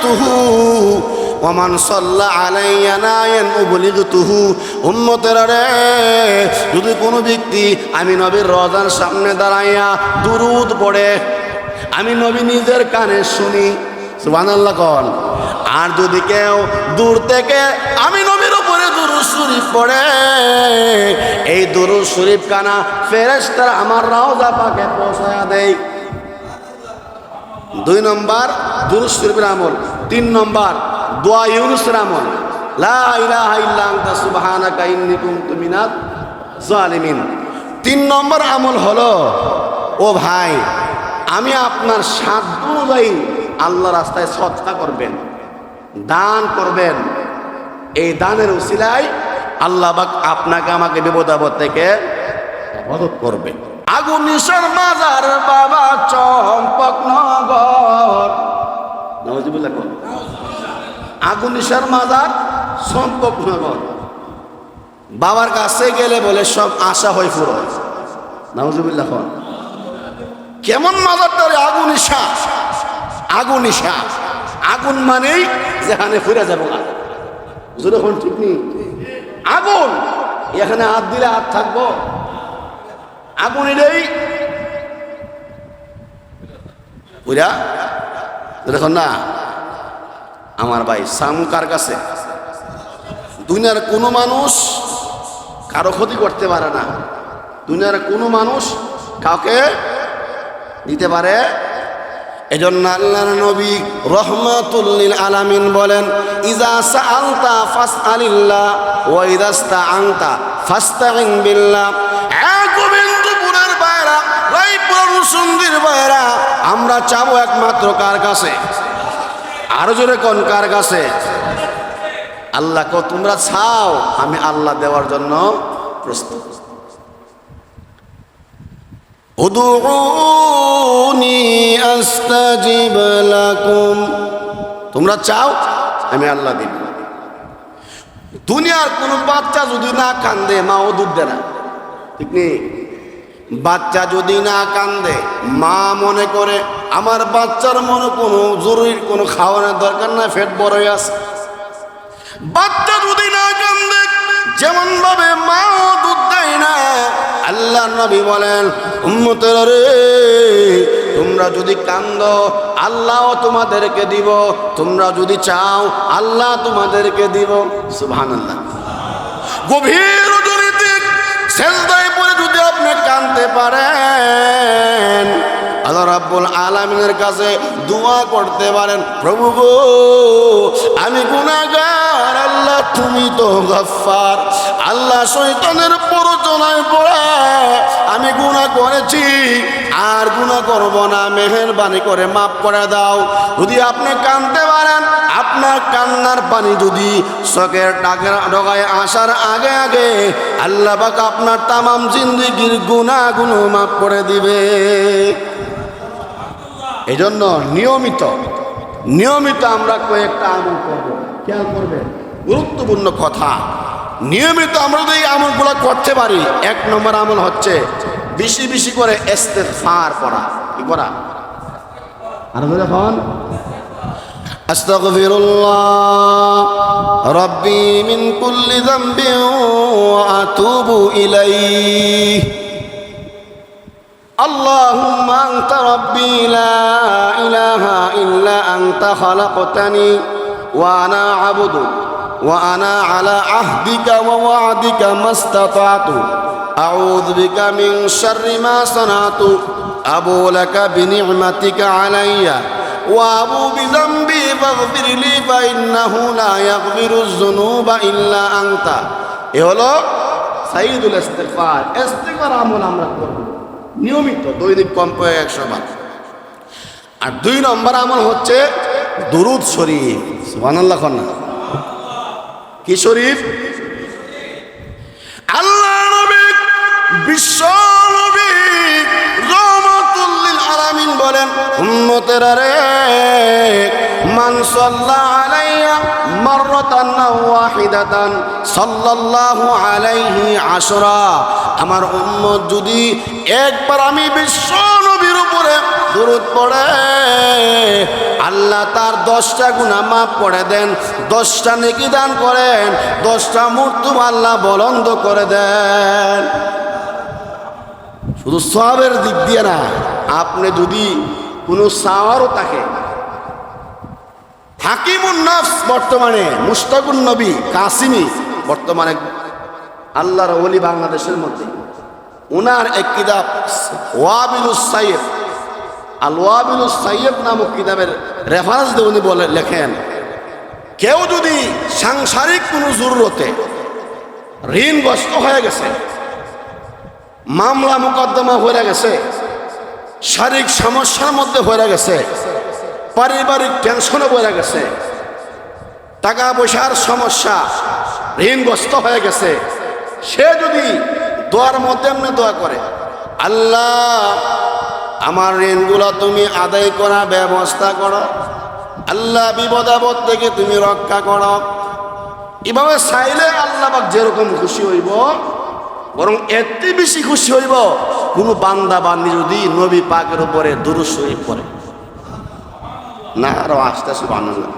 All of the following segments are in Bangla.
উবলিগতুহু ওমান সাল্লা আলাইয়া নায়ান উবলিগতুহু। উম্মতেরা রে, যদি কোনো ব্যক্তি আমি নবীর রওজার সামনে দাঁড়াইয়া দুরূদ পড়ে, আমি নবী নিজের কানে শুনি, সুবহানাল্লাহ কোন। আর যদি কেউ দূর থেকে আমি নবীর উপরে দুরূদ শরীফ পড়ে, এই দুরূদ শরীফ কানা ফেরেশতারা আমার রওজা পাকে পৌঁছায়া দেয়। 2 নম্বর দুরূদ শরীফের আমল। 3 নম্বর দোয়া ইউনূসের আমল, লা ইলাহা ইল্লা আনতা সুবহানাকা ইন্নী কুনতু মিনাজ জালিমিন। 3 নম্বর আমল হলো, ও ভাই, আমি আপনার সাধ্য অনুযায়ী আল্লাহ রাস্তায় সদকা করবেন, দান করবেন। এই দানের উসিলায় আল্লাহ পাক আপনাকে আমাকে বিপদ আপদ থেকে মদত করবে। আগুনিশার মাজার বাবা চম্পকনগর, নাউজুবিল্লাহ কোন। আগুনিশার মাজার চম্পকনগর, বাবার কাছে গেলে বলে সব আশা হয় পুরো, নাউজুবিল্লাহ কোন। কেমন মাজারটা রে? আগুনিশা। আগুনিশা, আগুন মানেই যেখানে ফিরে যাবো না, যখন ঠিক নেই আগুন, এখানে হাত দিলে হাত থাকবো, আগুন এটাই বুঝা। দেখুন না আমার ভাই, সামু কার কাছে? দুনিয়ার কোনো মানুষ কারো ক্ষতি করতে পারে না, দুনিয়ার কোনো মানুষ কাউকে দিতে পারে। এজন্য আল্লাহর নবী রহমাতুল লিল আলামিন বলেন, ইজা সাআলতা ফাসআলিল্লাহ ওয়া ইজা ইসতাআনতা ফাস্তাইন বিল্লাহ। গোবিন্দপুরের বাইরা, রায়পুর সুন্দর বাইরা, আমরা চাবো একমাত্র কার কাছে? আরো জোরে কোন, কার কাছে? আল্লাহ কো তোমরা চাও, আমি আল্লাহ দেওয়ার জন্য প্রস্তুত। উদউনি আস্তাজিব লাকুম, তোমরা চাও আমি আল্লাহ দিব। দুনিয়ার কোন বাচ্চা যদি না কান্দে, মাও দুধ দেয় না, ঠিক নেই? বাচ্চা যদি না কান্দে, মা মনে করে আমার বাচ্চার মনে কোনো জরুরি কোনো খাওয়ানোর দরকার না, পেট বড় হয়ে আছে। বাচ্চা যদি না কান্দে, যেমন ভাবে মাও দুধ দেয় না, আল্লাহ নবী বলেন, উম্মতেরা রে, তোমরা যদি কান্দো আল্লাহ তোমাদেরকে দিব, তোমরা যদি চাও আল্লাহ তোমাদেরকে দিব। সুবহানাল্লাহ। গভীর রজনীতে সেজদায় পড়ে যদি আপনি কাঁদতে পারেন, আল্লাহ রাব্বুল আলামিনের কাছে দোয়া করতে পারেন, প্রভু গো আমি গুনাহগার, আল্লাহ তুমি তো গফফার। আল্লাহ শয়তানের প্ররোচনায় পড়ে আমি গুনাহ করেছি, আর গুনাহ করব না, মেহেরবানি করে মাফ করে দাও। যদি আপনি কাঁদতে পারেন, আপনার কান্নার পানি যদি চোখের ডগায় আসার আগে আগে আল্লাহ পাক আপনার তামাম জিন্দেগির গুনাহগুলো মাফ করে দিবে। এই জন্য নিয়মিত আমরা কয়েকটা আমল করব, খেয়াল করবেন, গুরুত্বপূর্ণ কথা। নিয়মিত আমরা যদি এই আমলগুলো করতে পারি, 1 নম্বর আমল হচ্ছে বেশি বেশি করে ইস্তিগফার করা। কি করা? আর যখন আস্তাগফিরুল্লাহ রাব্বি মিন কুল্লি যামবিন ওয়া আতুবু ইলাইহি, আল্লাহুম্মা আনতা রাব্বি লা ইলাহা ইল্লা আনতা খালাকতানি ওয়া আনা আবুদুক ওয়া আনা আলা আহদিকা ওয়া ওয়া'দিকা মাস্তাতা'তু আউযু বিকা মিন শাররি মা সানাতু আবু লাকা বিনি'মাতিকা আলাইয়া ওয়া আবু বিযামবি ফাগফির লি ফা ইন্নাহু লা ইয়াগফিরুয যুনুবা ইল্লা আনতা। এ হলো সাইয়্যিদুল ইস্তিগফার। ইস্তিগফার আমল আমরা করব নিয়মিত, দৈনিক কমপক্ষে 100 বার। আর 2 নম্বর আমল হচ্ছে দুরূদ শরীফ। সুবহানাল্লাহ। কি শরীফ? আল্লাহ নবী, বিশ্ব নবী রহমাতুল লিল আলামিন বলেন, উম্মতেরা রে, মান সাল্লা আলাইয়া মাররাতান ওয়াহিদাতান সাল্লাল্লাহু আলাইহি আশরা। আমার উম্মত যদি একবার আমি বিশ্ব নবীর উপরে উপরে দুরূদ পড়ে আল্লাহ তার 10টা গুনাহ মাফ করে দেন, 10টা নেকি দান করেন, 10টা মৃত্যু আল্লাহ বলন্দ করে দেন। শুধু সওয়াবের দিক দিয়ে না, আপনি যদি কোনো সাওয়ারও থাকে, হাকিমুন নাফস বর্তমানে মুশতাকুন নবী কাসিমি বর্তমানে আল্লাহর ওলি বাংলাদেশের মধ্যে, ওনার এক কিতাব ওয়াবিলুস সাইয়্যিব, আল ওয়াবিলুস সাইয়্যিব নামক কিতাবের রেফারেন্স দিয়ে উনি বলে লেখেন, কেউ যদি সাংসারিক কোনো জরুরতে ঋণগ্রস্ত হয়ে গেছে, মামলা মোকদ্দমা হয়ে গেছে, শারীরিক সমস্যার মধ্যে হয়ে গেছে, পারিবারিক টেনশনে পড়ে গেছে, টাকা পয়সার সমস্যা, ঋণগ্রস্ত হয়ে গেছে, সে যদি দোয়ার মধ্যে এমনি দোয়া করে, আল্লাহ আমার ঋণগুলো তুমি আদায় করার ব্যবস্থা করো, আল্লাহ বিপদ আপদ থেকে তুমি রক্ষা করো, এভাবে চাইলে আল্লাহ পাক যেরকম খুশি হইব, বরং এতে বেশি খুশি হইব কোনো বান্দা বান্দি যদি নবী পাকের উপরে দুরূদ শরীফ পড়ে। না আরো আস্তে আস্তে বানানো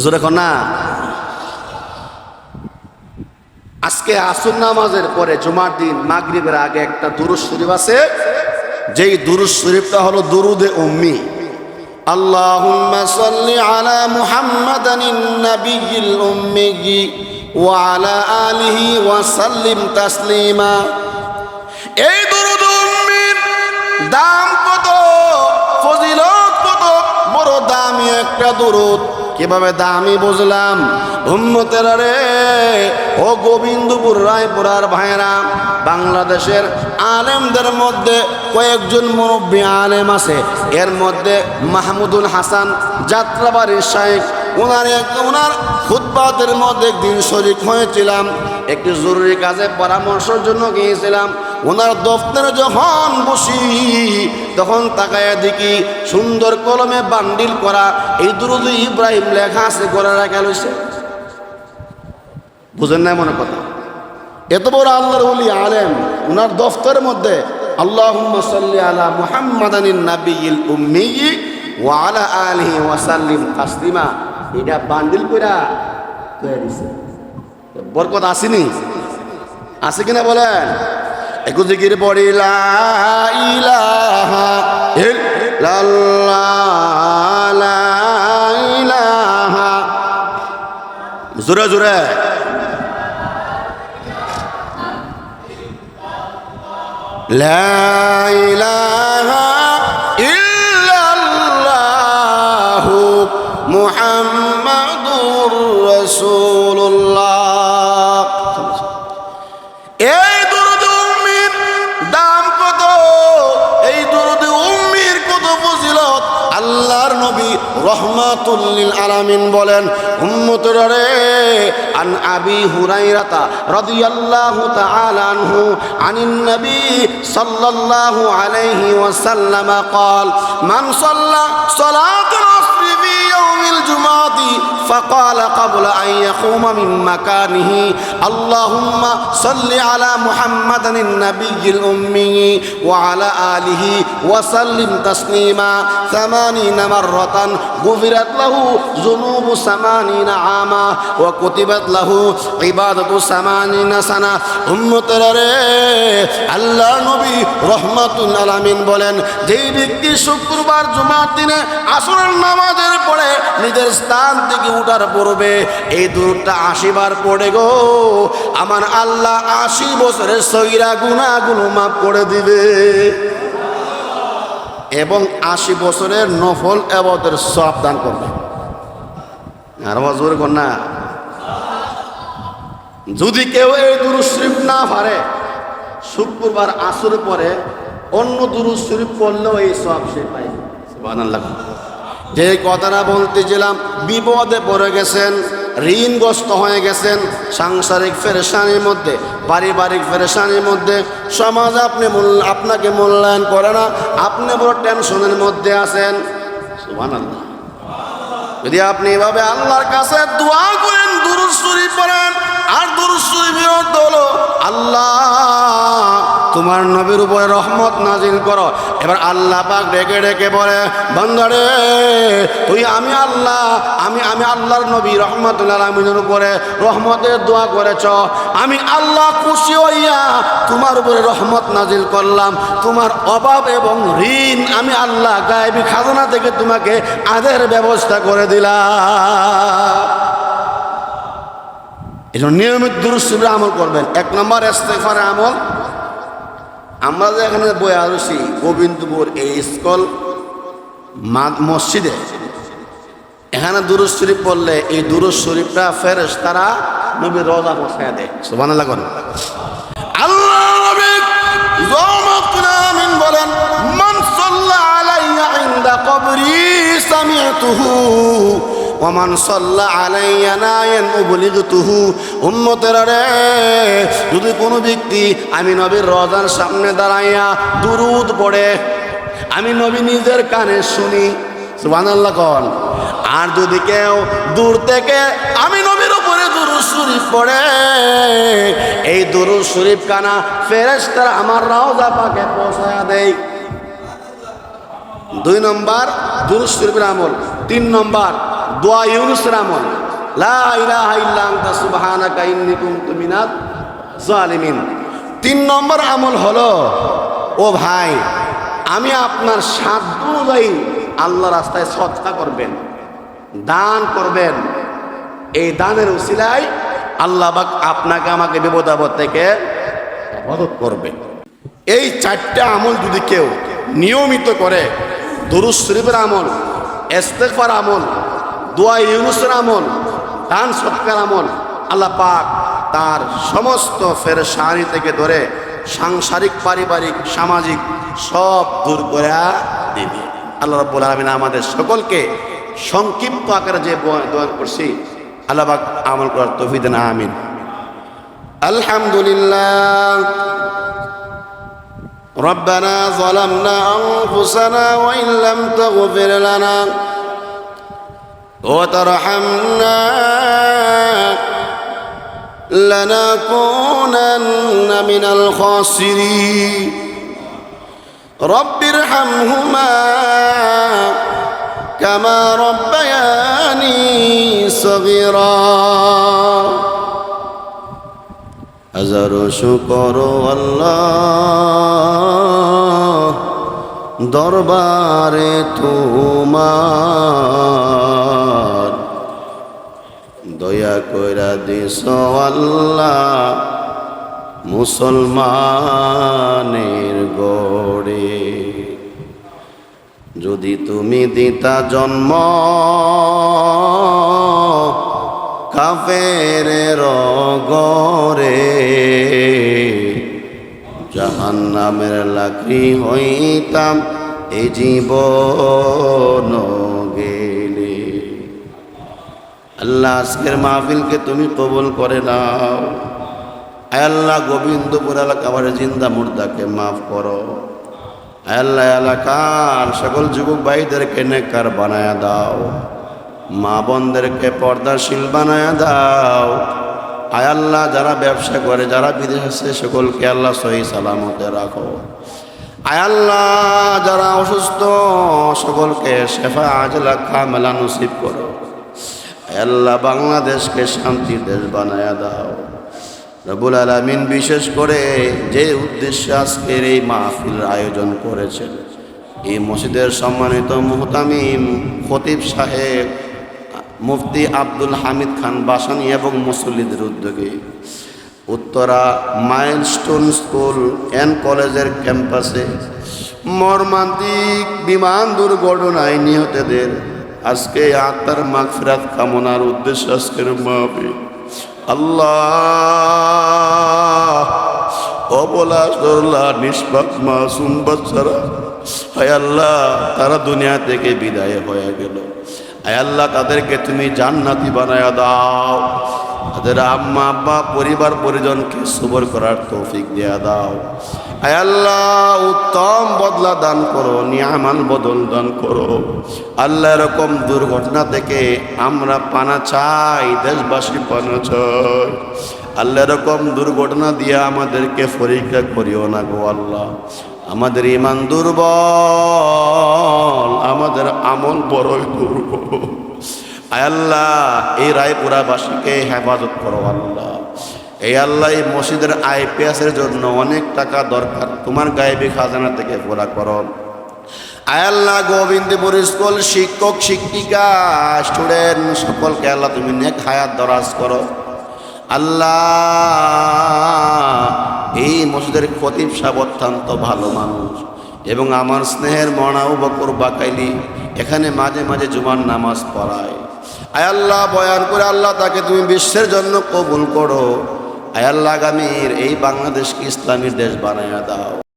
জোরে কর না। আজকে আসর নামাজের পরে জুমার দিন মাগরিবের আগে একটা দুরূদ শরীফ আছে, যেই দুরূদ শরীফটা হলো দুরুদে উম্মি। আল্লাহুম্মা সাল্লি আলা মুহাম্মাদানিন নাবিয়্যিল উম্মি ওয়া আলা আলিহি ওয়া সাল্লিম তাসলিমা। এই দুরুদ উম্মির দাম কত, ফজিলত কত, বড় দামি একটা দুরুদ। কিভাবে দামি বুঝলাম? উম্মতের রে ও গোবিন্দপুর রায়পুরার ভাইরা, বাংলাদেশের আলেমদের মধ্যে কয়েকজন মুরব্বী আলেম আছে, এর মধ্যে মাহমুদুল হাসান যাত্রাবাড়ির শাইখ, ওনার খুতবাতের মধ্যে একদিন শরীক হয়েছিলাম, একটি জরুরি কাজে পরামর্শের জন্য গিয়েছিলাম। ওনার দফতরে যখন বসি তখন তাকায় দেখি সুন্দর কলমে বান্ডিল করা এই দুরূদ ইব্রাহিম লেখা আছে, করে রাখা হয়েছে। বুঝেন না মনে কথা? এত বড় আল্লাহর ওলি আলেম, ওনার দফতরের মধ্যে আল্লাহুম্মা সাল্লি আলা মুহাম্মাদানিন নাবিয়্যিল উম্মি ওয়া আলা আলিহি ওয়া সাল্লিম তাসলিমা, এটা বান্ডিল কইরা কইয়া দিছে। বরকত আসেনি? আছে কিনা বলেন? একটু জিকির পড়ি, লা ইলাহা ইল্লাল্লাহ, লা ইলাহা, জোরে জোরে, লা ইলাহা ইল্লাল্লাহু মুহাম্মাদুর রাসূলুল্লাহ। এই দুরূদ উম্মির দাম কত, এই দুরূদ উম্মির কত ফজিলত। আল্লাহর নবী রহমাতুল লিল আলামিন বলেন, উম্মতের রে, আন আবি হুরায়রাতা রাদিয়াল্লাহু তাআলা আনহু আনিন নবী সাল্লাল্লাহু আলাইহি ওয়াসাল্লাম قال من صلى صلاة العصر في يوم الجمعة فقال قبل أن يقوم من مكانه اللهم صل على محمد النبي الأمي وعلى آله وسلم تسليما 80 مرة غفرت له ذنوب 80 عاما وكتبت له عبادة 80 سنة। উম্মতের রে, আল্লাহর নবী রহমাতুল আলামিন বলেন, যেই ব্যক্তি শুক্রবার জুমার দিনে আসরের নামাজের পরে নিজের স্থান থেকে উঠার পূর্বে এই দুরূদটা 80 বার পড়ে গো, আমার আল্লাহ 80 বছরের সগীরা গুনাহগুলো মাফ করে দিবে এবং 80 বছরের নফল ইবাদতের সওয়াব দান করবে। আর জোরে কর না। যদি কেউ এই দুরূদ শরীফ না পারে, শুক্রবার আসর পরে অন্য দুরূদ শরীফ পড়লেও এই সওয়াব সে পায়। সুবহানাল্লাহ। যে কথাটা বলতেছিলাম, বিপদে পড়ে গেছেন, ঋণগ্রস্ত হয়ে গেছেন, সাংসারিক পেরেশানির মধ্যে, পারিবারিক পেরেশানির মধ্যে, সমাজ আপনাকে মূল্যায়ন করে না, আপনি বড় টেনশনের মধ্যে আছেন। সুবহানাল্লাহ। যদি আপনি এভাবে আল্লাহর কাছে দোয়া করেন, দুরূদ শরীফ পড়েন, আর দুরূদ শরীফের অর্থ হলো, আল্লাহ তোমার নবীর উপরে রহমত নাজিল করো। এবার আল্লাহ পাক ডেকে ডেকে বলে, বান্দারে তুই আমি আল্লাহর নবী রহমতুল্লাহ আলামিনের উপরে রহমতের দোয়া করেছ, আমি আল্লাহ খুশি হইয়া তোমার উপরে রহমত নাজিল করলাম। তোমার অভাব এবং ঋণ আমি আল্লাহ গায়েবী খাজনা থেকে তোমাকে আদের ব্যবস্থা করে দিলাম। এই জন্য নিয়মিত দুরূদ শরীফের আমল করবেন। 1 নম্বর ইস্তেগফারের আমল। আমরা যে এখানে বই আছি গোবিন্দপুর এই স্কুল মসজিদে, এখানে দুরূদ শরীফ পড়লে এই দুরূদ শরীফটা ফেরেশতারা নবীর রওজা পৌঁছায় দেয়। সুবহানাল্লাহ করেন। আল্লাহ নবী বলেন, মান সাল্লা আলাইয়া ইনদা কবরি সামি'তুহু ওয়া মান সাল্লা আলাইয়া নায়ান উবলিগতুহু। উম্মতেরা রে, যদি কোনো ব্যক্তি আমি নবীর রওজার সামনে দাঁড়াইয়া দুরূদ পড়ে, আমি নবী নিজের কানে শুনি, সুবহানাল্লাহ কোন, আর যদি কেউ দূর থেকে আমি নবীর উপরে দুরূদ শরীফ পড়ে, এই দুরূদ শরীফ কানা ফেরেশতারা আমার রওজা পাকে পৌঁছায়া দেয়। 2 নম্বর দুরূদ শরীফের আমল। 3 নম্বর দোয়া ইউনুসের আমল, লা ইলাহা ইল্লা আনতা সুবহানাকা ইন্নী কুনতু মিনাজ জালিমিন। 3 নম্বর আমল হলো, ও ভাই আমি আপনার সাধ্য অনুযায়ী আল্লাহ রাস্তায় সদকা করবেন, দান করবেন। এই দানের উসিলায় আল্লাহ পাক আপনাকে আমাকে বিপদ আপদ থেকে হেফাজত করবে। এই 4টা আমল যদি কেউ নিয়মিত করে, দুরূদ শরীফের আমল, ইস্তেগফার আমল, দোয়া ইউনুসের আমল, দান সদকার আমল, আল্লাহ পাক তার সমস্ত পেরেশানি থেকে ধরে সাংসারিক, পারিবারিক, সামাজিক সব দূর করে দিবে। আল্লাহ রাব্বুল আলামিন আমাদের সকলকে সংক্ষিপ্ত আকারে যে দোয়া করছি আল্লাহ পাক আমল করার তৌফিক দেন, আমিন। আলহামদুলিল্লাহ। ربنا ظلمنا أنفسنا وإن لم تغفر لنا وترحمنا لنكونن من الخاسرين رب ارحمهما كما ربياني صغيرا হাজারো শুকর আল্লাহ দরবারে তোমার, দয়া কইরা দিস আল্লাহ মুসলমানের গড়ে। যদি তুমি দিতা জন্ম কাফেরের গরে, জাহান্নামের লাকড়ি হইতাম এই জীবন গেলে। আল্লাহ আজকের মাহফিলকে তুমি কবুল করে নাও। আল্লাহ গোবিন্দপুর এলাকার জিন্দা মুর্দাকে মাফ করো। আল্লাহ এলাকার সকল যুবক ভাইদেরকে নেককার বানায়া দাও, মা বোনদেরকে পর্দাশীল বানায়া দাও। আয় আল্লাহ যারা ব্যবসা করে, যারা বিদেশে আছে, সকলকে আল্লাহ সহি সালামতে রাখো। আয় আল্লাহ যারা অসুস্থ সকলকে শেফা আজলা কামেলা নসিব করো। আয় আল্লাহ বাংলাদেশকে শান্তির দেশ বানায়া দাও। রব্বুল আলামিন বিশেষ করে যে উদ্দেশ্যে আজকের এই মাহফিলের আয়োজন করেছেন, এই মসজিদের সম্মানিত মুহতামিম খতিব সাহেব মুফতি আব্দুল হামিদ খান বাসানী এবং মুসল্লিদের উদ্যোগে উত্তরা মাইলস্টোন স্কুল অ্যান্ড কলেজের ক্যাম্পাসে মর্মান্তিক বিমান দুর্ঘটনায় নিহতদের আজকে আত্মার মাগফিরাত কামনার উদ্দেশ্যে আজকের মাহফিল। আল্লাহ অবলা সরলা নিষ্পাপ মাসুম বাচ্চারা, হায় আল্লাহ তারা দুনিয়া থেকে বিদায় হয়ে গেল। আয় আল্লাহ তাদেরকে তুমি জান্নাতি বানায়া দাও। তাদের আম্মা আব্বা পরিবার পরিজনকে সবর করার তৌফিক দিয়া দাও। আয় আল্লাহ উত্তম বদলা দান করো, নিয়ামান বদল দান করো। আল্লাহ এরকম দুর্ঘটনা থেকে আমরা পানা চাই, দেশবাসী পানা চাই। আল্লাহ এরকম দুর্ঘটনা দিয়ে আমাদেরকে পরীক্ষা করিও না গো আল্লাহ। আমাদের ঈমান দুর্বল, আমাদের আমল বড়ই দুর্বল। আয় আল্লাহ এই রায়পুরাবাসীকে হেফাজত করো আল্লাহ। এই আল্লাহ এই মসজিদের আইপিএসের জন্য অনেক টাকা দরকার, তোমার গায়েবী খাজানা থেকে পুরা করো। আয় আল্লাহ গোবিন্দপুর স্কুল শিক্ষক শিক্ষিকা স্টুডেন্ট সকলকে আল্লাহ তুমি নেক হায়াত দরাজ করো আল্লাহ। এই মসজিদের খতিব সাহেব অত্যন্ত ভালো মানুষ এবং আমার স্নেহের মনা আবু বকর বাকাইলি এখানে মাঝে মাঝে জুমার নামাজ পড়ায়। আয় আল্লাহ বয়ান করে আল্লাহ তাকে তুমি বিশ্বের জন্য কবুল করো। আয় আল্লাহ আগামীর এই বাংলাদেশকে ইসলামীর দেশ বানাইয়া দাও।